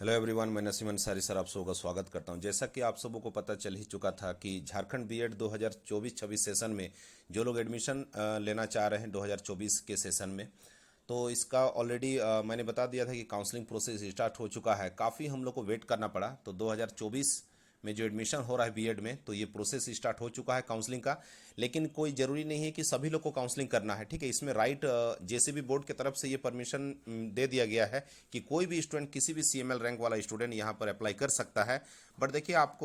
Hello everyone, मैं Naseem Ansari sir आप सबों का स्वागत करता हूं। जैसा कि आप सबों को पता चल ही चुका था कि झारखंड बीएड 2024-26 सेशन में जो लोग एडमिशन लेना चाह रहे हैं 2024 के सेशन में, तो इसका ऑलरेडी मैंने बता दिया था कि काउंसलिंग प्रोसेस स्टार्ट हो चुका है। काफ़ी हम लोग को वेट करना पड़ा, तो 2024 में जो एडमिशन हो रहा है बीएड में, तो ये प्रोसेस स्टार्ट हो चुका है काउंसलिंग का। लेकिन कोई ज़रूरी नहीं है कि सभी लोग को काउंसलिंग करना है, ठीक है। इसमें राइट जेसीबी बोर्ड की तरफ से ये परमिशन दे दिया गया है कि कोई भी स्टूडेंट, किसी भी सीएमएल रैंक वाला स्टूडेंट यहाँ पर अप्लाई कर सकता है। बट देखिए, आप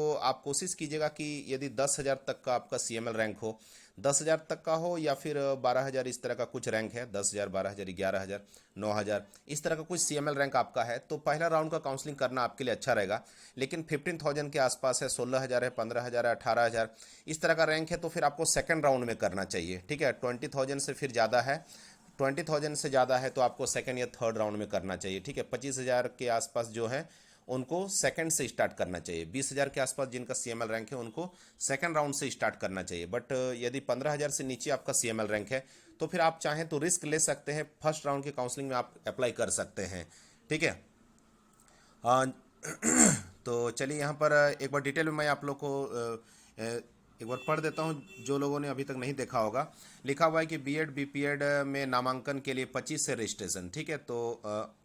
कोशिश कीजिएगा कि यदि 10,000 तक का आपका सीएमएल रैंक हो, 10,000 तक का हो, या फिर 12,000 इस तरह का कुछ रैंक है, 10,000, 12,000, 11,000, 9,000 इस तरह का कुछ सीएमएल रैंक आपका है, तो पहला राउंड का काउंसलिंग करना आपके लिए अच्छा रहेगा। लेकिन 15,000 के आसपास है, 16,000 है, 15,000 है, 18,000 इस तरह का रैंक है, तो फिर आपको सेकंड राउंड में करना चाहिए, ठीक है। 20,000 से फिर ज़्यादा है, 20,000 से ज़्यादा है तो आपको सेकंड या थर्ड राउंड में करना चाहिए, ठीक है। 25,000 के आसपास जो है उनको सेकंड से स्टार्ट करना चाहिए। 20,000 के आसपास जिनका सीएमएल रैंक है उनको सेकंड राउंड से स्टार्ट करना चाहिए। बट यदि 15,000 से नीचे आपका सीएमएल रैंक है तो फिर आप चाहें तो रिस्क ले सकते हैं, फर्स्ट राउंड के काउंसलिंग में आप अप्लाई कर सकते हैं, ठीक है। अ, तो चलिए यहाँ पर एक बार डिटेल में मैं आप लोग को एक बार पढ़ देता हूँ, जो लोगों ने अभी तक नहीं देखा होगा। लिखा हुआ है कि बीएड बीपीएड में नामांकन के लिए 25 से रजिस्ट्रेशन, ठीक है। तो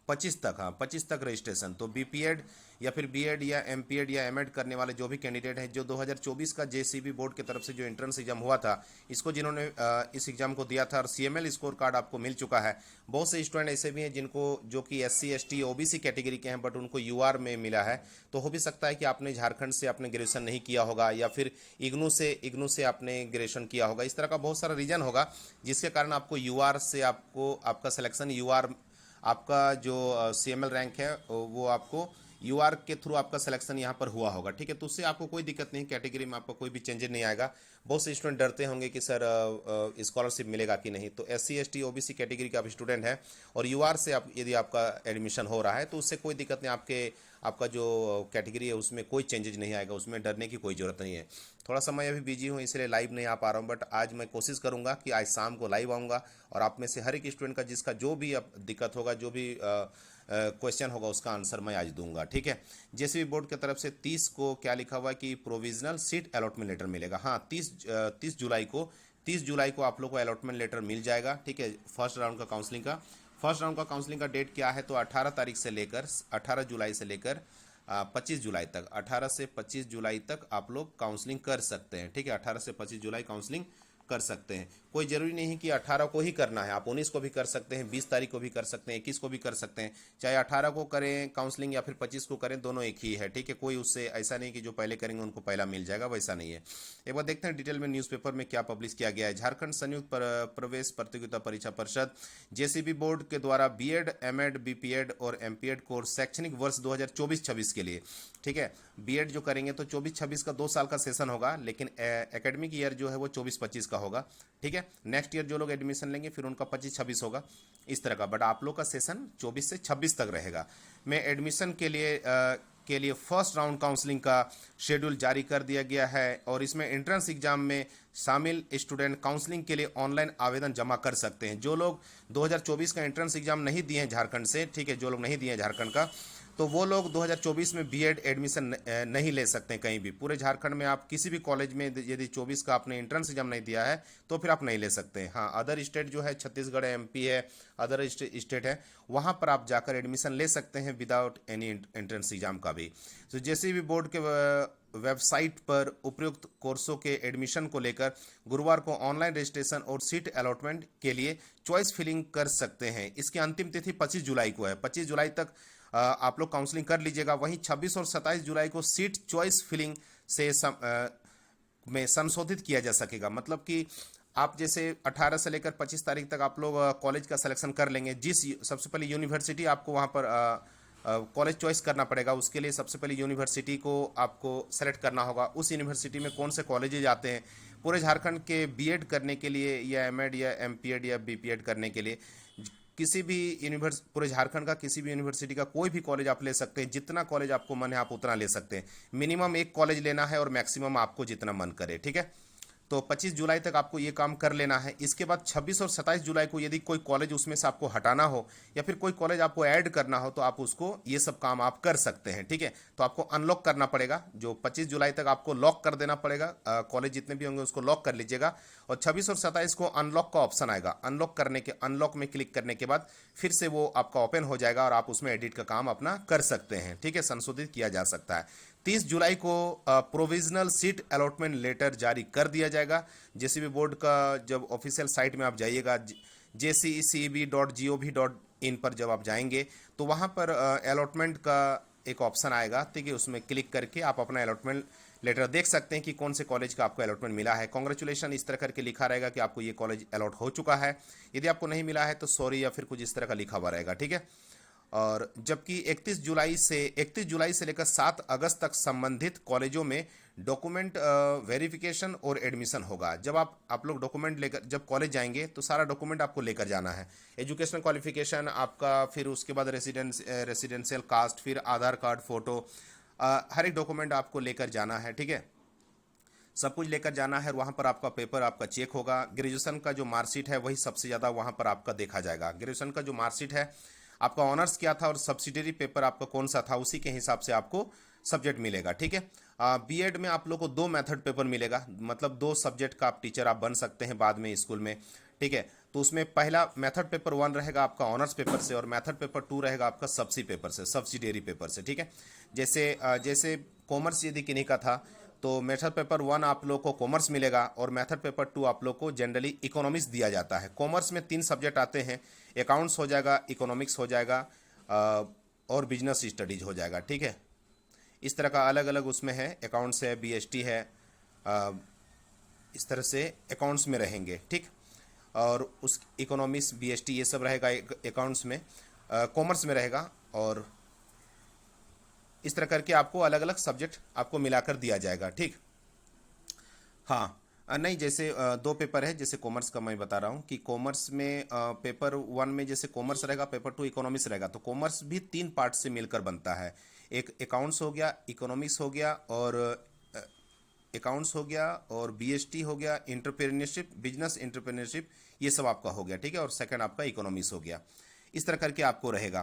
25 तक, हाँ 25 तक रजिस्ट्रेशन। तो बीपीएड या फिर बीएड या एमपीएड या एमएड करने वाले जो भी कैंडिडेट हैं, जो 2024 का जेसीबी बोर्ड की तरफ से जो एंट्रेंस एग्जाम हुआ था, इसको जिन्होंने इस एग्जाम को दिया था और सीएमएल स्कोर कार्ड आपको मिल चुका है। बहुत से स्टूडेंट ऐसे भी हैं जिनको, जो कि एससी एसटी ओबीसी कैटेगरी के हैं, बट उनको यूआर में मिला है। तो हो भी सकता है कि आपने झारखंड से आपने ग्रेजुएशन नहीं किया होगा, या फिर इग्नू से आपने ग्रेजुएशन किया होगा। इस तरह का बहुत सारा रीजन होगा जिसके कारण आपको यूआर से आपका सिलेक्शन, यूआर आपका जो सीएमएल रैंक है वो आपको यूआर के थ्रू आपका सिलेक्शन यहाँ पर हुआ होगा, ठीक है। तो उससे आपको कोई दिक्कत नहीं, कैटेगरी में आपको कोई भी चेंजेस नहीं आएगा। बहुत से स्टूडेंट डरते होंगे कि सर स्कॉलरशिप मिलेगा कि नहीं। तो एससी एसटी ओबीसी कैटेगरी का आप स्टूडेंट है और यूआर से यदि आपका एडमिशन हो रहा है तो उससे कोई दिक्कत नहीं, आपका जो कैटेगरी है उसमें कोई चेंजेज नहीं आएगा, उसमें डरने की कोई ज़रूरत नहीं है। थोड़ा सा मैं अभी बिजी हूँ इसलिए लाइव नहीं आ पा रहा हूँ, बट आज मैं कोशिश करूँगा कि आज शाम को लाइव आऊँगा और आप में से हर एक स्टूडेंट का जिसका जो भी अब दिक्कत होगा, जो भी क्वेश्चन होगा, उसका आंसर मैं आज दूंगा, ठीक है। जेसीबी बोर्ड की तरफ से 30 को क्या लिखा हुआ है कि प्रोविजनल सीट अलॉटमेंट लेटर मिलेगा। हाँ, 30 जुलाई को आप लोग को अलॉटमेंट लेटर मिल जाएगा, ठीक है। फर्स्ट राउंड का काउंसलिंग का डेट क्या है, तो 18 जुलाई से लेकर 25 जुलाई तक, 18 से 25 जुलाई तक आप लोग काउंसलिंग कर सकते हैं, ठीक है। 18 से 25 जुलाई काउंसलिंग कर सकते हैं। कोई ज़रूरी नहीं है कि 18 को ही करना है, आप 19 को भी कर सकते हैं, 20 तारीख को भी कर सकते हैं, 21 को भी कर सकते हैं। चाहे 18 को करें काउंसलिंग या फिर 25 को करें, दोनों एक ही है, ठीक है। कोई उससे ऐसा नहीं कि जो पहले करेंगे उनको पहला मिल जाएगा, वैसा नहीं है। एक बार देखते हैं डिटेल में न्यूज़पेपर में क्या पब्लिश किया गया है। झारखंड संयुक्त प्रवेश प्रतियोगिता परीक्षा परिषद जेसीबी बोर्ड के द्वारा बीएड, एमएड, बीपीएड और एमपीएड कोर्स शैक्षणिक वर्ष 2024-26 के लिए, ठीक है। बीएड जो करेंगे तो 24-26 का 2 साल का सेशन होगा, लेकिन एकेडमिक ईयर जो है वो 24-25 का होगा, ठीक है। नेक्स्ट ईयर जो लोग एडमिशन लेंगे फिर उनका 25-26 होगा, इस तरह का। बट आप लोग का सेशन 24 से 26 तक रहेगा। मैं एडमिशन के लिए फर्स्ट राउंड काउंसलिंग का शेड्यूल जारी कर दिया गया है और इसमें एंट्रेंस एग्जाम में शामिल स्टूडेंट काउंसलिंग के लिए ऑनलाइन आवेदन जमा कर सकते हैं। जो लोग 2024 का एंट्रेंस एग्जाम नहीं दिए हैं झारखंड से, ठीक है, जो लोग नहीं दिए हैं झारखंड का, तो वो लोग 2024 में बीएड एडमिशन नहीं ले सकते हैं कहीं भी। पूरे झारखंड में आप किसी भी कॉलेज में यदि 24 का आपने एंट्रेंस एग्जाम नहीं दिया है तो फिर आप नहीं ले सकते हैं। हाँ, अदर स्टेट जो है, छत्तीसगढ़ है, एमपी है, अदर स्टेट है, वहाँ पर आप जाकर एडमिशन ले सकते हैं विदाउट एनी एंट्रेंस एग्जाम का भी। तो जैसे भी बोर्ड के वेबसाइट पर उपयुक्त कोर्सों के एडमिशन को लेकर गुरुवार को ऑनलाइन रजिस्ट्रेशन और सीट अलॉटमेंट के लिए चॉइस फिलिंग कर सकते हैं। इसकी अंतिम तिथि 25 जुलाई को है। 25 जुलाई तक आप लोग काउंसलिंग कर लीजिएगा। वहीं 26 और 27 जुलाई को सीट चॉइस फिलिंग से में संशोधित किया जा सकेगा। मतलब कि आप जैसे 18 से लेकर 25 तारीख तक आप लोग कॉलेज का सिलेक्शन कर लेंगे। सबसे पहले यूनिवर्सिटी आपको वहाँ पर कॉलेज चॉइस करना पड़ेगा। उसके लिए सबसे पहले यूनिवर्सिटी को आपको सेलेक्ट करना होगा। उस यूनिवर्सिटी में कौन से कॉलेजेज आते हैं पूरे झारखंड के बीएड करने के लिए, या एमएड या एमपीएड या बीपीएड करने के लिए, किसी भी पूरे झारखंड का किसी भी यूनिवर्सिटी का कोई भी कॉलेज आप ले सकते हैं। जितना कॉलेज आपको मन है आप उतना ले सकते हैं। मिनिमम एक कॉलेज लेना है और मैक्सिमम आपको जितना मन करे, ठीक है। तो 25 जुलाई तक आपको ये काम कर लेना है। इसके बाद 26 और 27 जुलाई को यदि कोई कॉलेज उसमें से आपको हटाना हो या फिर कोई कॉलेज आपको ऐड करना हो तो आप उसको ये सब काम आप कर सकते हैं, ठीक है। तो आपको अनलॉक करना पड़ेगा, जो 25 जुलाई तक आपको लॉक कर देना पड़ेगा, कॉलेज जितने भी होंगे उसको लॉक कर लीजिएगा। और 26 और 27 को अनलॉक का ऑप्शन आएगा, अनलॉक में क्लिक करने के बाद फिर से वो आपका ओपन हो जाएगा और आप उसमें एडिट का काम अपना कर सकते हैं, ठीक है, संशोधित किया जा सकता है। 30 जुलाई को प्रोविजनल सीट अलॉटमेंट लेटर जारी कर दिया जाएगा। जेसीबी बोर्ड का जब ऑफिशियल साइट में आप जाइएगा, jceb.gov.in पर जब आप जाएंगे तो वहाँ पर अलॉटमेंट का एक ऑप्शन आएगा, ठीक है, उसमें क्लिक करके आप अपना अलॉटमेंट लेटर देख सकते हैं कि कौन से कॉलेज का आपको अलॉटमेंट मिला है। कांग्रेचुलेशन इस तरह करके लिखा रहेगा कि आपको ये कॉलेज अलॉट हो चुका है। यदि आपको नहीं मिला है तो सॉरी या फिर कुछ इस तरह का लिखा हुआ रहेगा, ठीक है। और जबकि 31 जुलाई से लेकर 7 अगस्त तक संबंधित कॉलेजों में डॉक्यूमेंट वेरिफिकेशन और एडमिशन होगा। जब आप लोग डॉक्यूमेंट लेकर जब कॉलेज जाएंगे तो सारा डॉक्यूमेंट आपको लेकर जाना है, एजुकेशनल क्वालिफिकेशन आपका, फिर उसके बाद रेसिडेंशियल कास्ट, फिर आधार कार्ड, फोटो, हर एक डॉक्यूमेंट आपको लेकर जाना है, ठीक है। सब कुछ लेकर जाना है। वहाँ पर आपका पेपर आपका चेक होगा। ग्रेजुएशन का जो मार्कशीट है वही सबसे ज़्यादा वहाँ पर आपका देखा जाएगा। ग्रेजुएशन का जो मार्कशीट है, आपका ऑनर्स क्या था और सब्सिडरी पेपर आपका कौन सा था, उसी के हिसाब से आपको सब्जेक्ट मिलेगा, ठीक है। बीएड में आप लोग को 2 मेथड पेपर मिलेगा, मतलब 2 सब्जेक्ट का आप टीचर आप बन सकते हैं बाद में स्कूल में, ठीक है। तो उसमें पहला मेथड पेपर 1 रहेगा आपका ऑनर्स पेपर से और मेथड पेपर 2 रहेगा आपका सब्सिडरी पेपर से, ठीक है। जैसे कॉमर्स यदि किन्हीं का था तो मेथड पेपर 1 आप लोग को कॉमर्स मिलेगा और मेथड पेपर 2 आप लोग को जनरली इकोनॉमिक्स दिया जाता है। कॉमर्स में 3 सब्जेक्ट आते हैं, अकाउंट्स हो जाएगा, इकोनॉमिक्स हो जाएगा और बिजनेस स्टडीज हो जाएगा, ठीक है। इस तरह का अलग अलग उसमें है, अकाउंट्स है, बीएसटी है, इस तरह से अकाउंट्स में रहेंगे, ठीक। और उस इकोनॉमिक्स, बीएसटी ये सब रहेगा अकाउंट्स में, कॉमर्स में रहेगा। और इस तरह करके आपको अलग अलग सब्जेक्ट आपको मिलाकर दिया जाएगा, ठीक। हाँ, नहीं, जैसे 2 पेपर है, जैसे कॉमर्स का मैं बता रहा हूँ कि कॉमर्स में पेपर 1 में जैसे कॉमर्स रहेगा, पेपर 2 इकोनॉमिक्स रहेगा। तो कॉमर्स भी 3 पार्ट से मिलकर बनता है, एक अकाउंट्स हो गया, इकोनॉमिक्स हो गया और अकाउंट्स हो गया और बीएसटी हो गया, इंटरप्रेन्योरशिप, बिजनेस इंटरप्रेन्योरशिप, ये सब आपका हो गया, ठीक है। और सेकंड आपका इकोनॉमिक्स हो गया। इस तरह करके आपको रहेगा।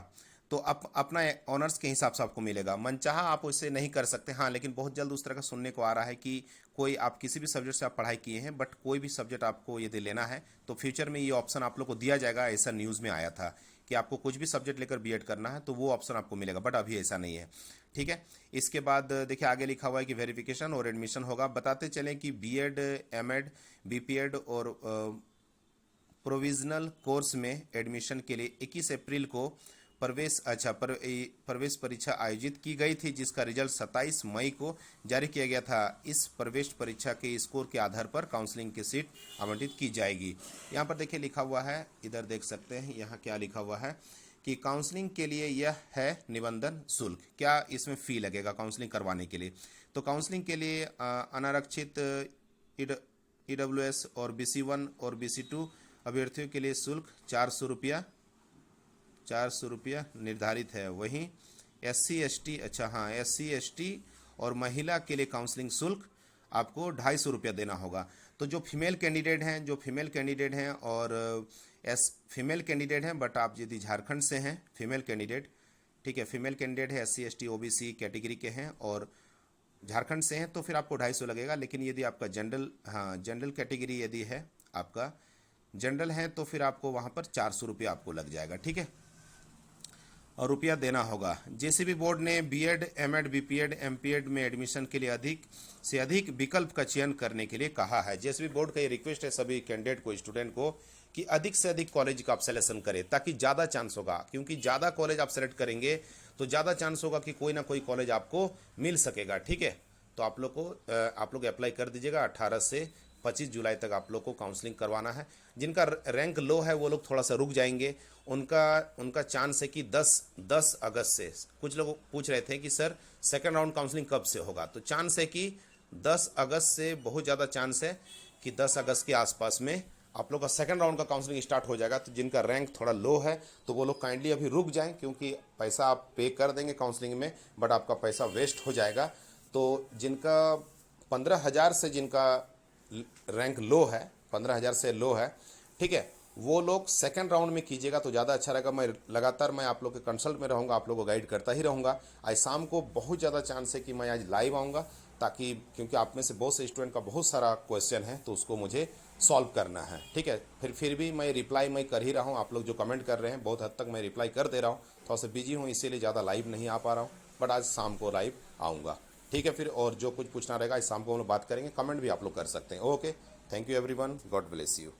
तो अपना ऑनर्स के हिसाब से आपको मिलेगा, मनचाहा आप उससे नहीं कर सकते। हाँ, लेकिन बहुत जल्द उस तरह का सुनने को आ रहा है कि कोई आप किसी भी सब्जेक्ट से आप पढ़ाई किए हैं बट कोई भी सब्जेक्ट आपको यदि लेना है तो फ्यूचर में ये ऑप्शन आप लोग को दिया जाएगा। ऐसा न्यूज़ में आया था कि आपको कुछ भी सब्जेक्ट लेकर बीएड करना है तो वो ऑप्शन आपको मिलेगा, बट अभी ऐसा नहीं है, ठीक है। इसके बाद देखिए आगे लिखा हुआ है कि वेरिफिकेशन और एडमिशन होगा। बताते चलें कि बीएड, एमएड, बीपीएड और प्रोविजनल कोर्स में एडमिशन के लिए 21 अप्रैल को प्रवेश परीक्षा आयोजित की गई थी, जिसका रिजल्ट 27 मई को जारी किया गया था। इस प्रवेश परीक्षा के स्कोर के आधार पर काउंसलिंग की सीट आवंटित की जाएगी। यहाँ पर देखिए लिखा हुआ है, इधर देख सकते हैं, यहाँ क्या लिखा हुआ है कि काउंसलिंग के लिए यह है निबंधन शुल्क। क्या इसमें फ़ी लगेगा काउंसलिंग करवाने के लिए? तो काउंसलिंग के लिए अनारक्षित ईडब्ल्यूएस और BC1 और BC2 अभ्यर्थियों के लिए शुल्क 400 रुपया निर्धारित है। वहीं SC/ST, अच्छा हाँ, SC/ST और महिला के लिए काउंसलिंग शुल्क आपको 250 रुपया देना होगा। तो जो फीमेल कैंडिडेट हैं और फीमेल कैंडिडेट हैं बट आप यदि झारखंड से हैं, फीमेल कैंडिडेट, ठीक है, फीमेल कैंडिडेट है, SC/ST OBC कैटेगरी के हैं और झारखंड से हैं तो फिर आपको 250 लगेगा। लेकिन यदि आपका जनरल कैटेगरी यदि है, आपका जनरल है तो फिर आपको वहाँ पर 400 रुपया आपको लग जाएगा, ठीक है, और रुपया देना होगा। जेसीबी बोर्ड ने बीएड, एमएड, बीपीएड, एमपीएड में एडमिशन के लिए अधिक से अधिक विकल्प का चयन करने के लिए कहा है। जेसीबी बोर्ड का ये रिक्वेस्ट है सभी कैंडिडेट को, स्टूडेंट को, कि अधिक से अधिक कॉलेज का आप सिलेक्शन करें ताकि ज़्यादा चांस होगा, क्योंकि ज़्यादा कॉलेज आप सेलेक्ट करेंगे तो ज़्यादा चांस होगा कि कोई ना कोई कॉलेज आपको मिल सकेगा, ठीक है। तो आप लोग अप्लाई कर दीजिएगा। 18 से 25 जुलाई तक आप लोग को काउंसलिंग करवाना है। जिनका रैंक लो है वो लोग थोड़ा सा रुक जाएंगे। उनका चांस है कि 10 अगस्त से, कुछ लोग पूछ रहे थे कि सर सेकंड राउंड काउंसलिंग कब से होगा, तो चांस है कि 10 अगस्त से, बहुत ज़्यादा चांस है कि 10 अगस्त के आसपास में आप लोग का सेकंड राउंड का काउंसलिंग स्टार्ट हो जाएगा। तो जिनका रैंक थोड़ा लो है तो वो लोग काइंडली अभी रुक जाएं, क्योंकि पैसा आप पे कर देंगे काउंसलिंग में बट आपका पैसा वेस्ट हो जाएगा। तो जिनका 15,000 से जिनका रैंक लो है, 15,000 से लो है, ठीक है, वो लोग सेकंड राउंड में कीजिएगा तो ज़्यादा अच्छा रहेगा। मैं लगातार आप लोग के कंसल्ट में रहूँगा, आप लोगों को गाइड करता ही रहूँगा। आज शाम को बहुत ज़्यादा चांस है कि मैं आज लाइव आऊँगा, ताकि क्योंकि आप में से बहुत से स्टूडेंट का बहुत सारा क्वेश्चन है तो उसको मुझे सॉल्व करना है, ठीक है। फिर भी मैं रिप्लाई मैं कर ही रहा हूँ, आप लोग जो कमेंट कर रहे हैं बहुत हद तक मैं रिप्लाई कर दे रहा हूँ। थोड़ा सा बिजी हूँ इसीलिए ज़्यादा लाइव नहीं आ पा रहा हूँ, बट आज शाम को लाइव आऊँगा, ठीक है। फिर और जो कुछ पूछना रहेगा आज शाम को हम लोग बात करेंगे, कमेंट भी आप लोग कर सकते हैं। Okay, thank you everyone, God bless you.